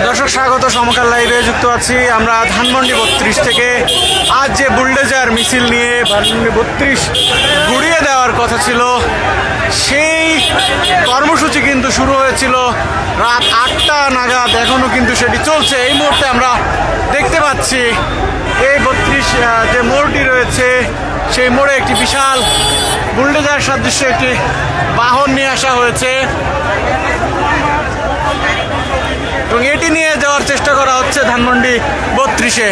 দর্শক স্বাগত, সমকাল লাইভে যুক্ত আছি আমরা ধানমন্ডি 32 থেকে। আজ যে বুলডোজার মিছিল নিয়ে ধানমন্ডি 32 ঘুরিয়ে দেওয়ার কথা ছিল, সেই কর্মসূচি কিন্তু শুরু হয়েছিল রাত 8টা নাগাদ, এখনও কিন্তু সেটি চলছে। এই মুহূর্তে আমরা দেখতে পাচ্ছি এই 32 যে মোড়টি রয়েছে, সেই মোড়ে একটি বিশাল বুলডোজার সাদৃশ্য একটি বাহন নিয়ে আসা হয়েছে এবং এটি নিয়ে যাওয়ার চেষ্টা করা হচ্ছে ধানমন্ডি 32-এ।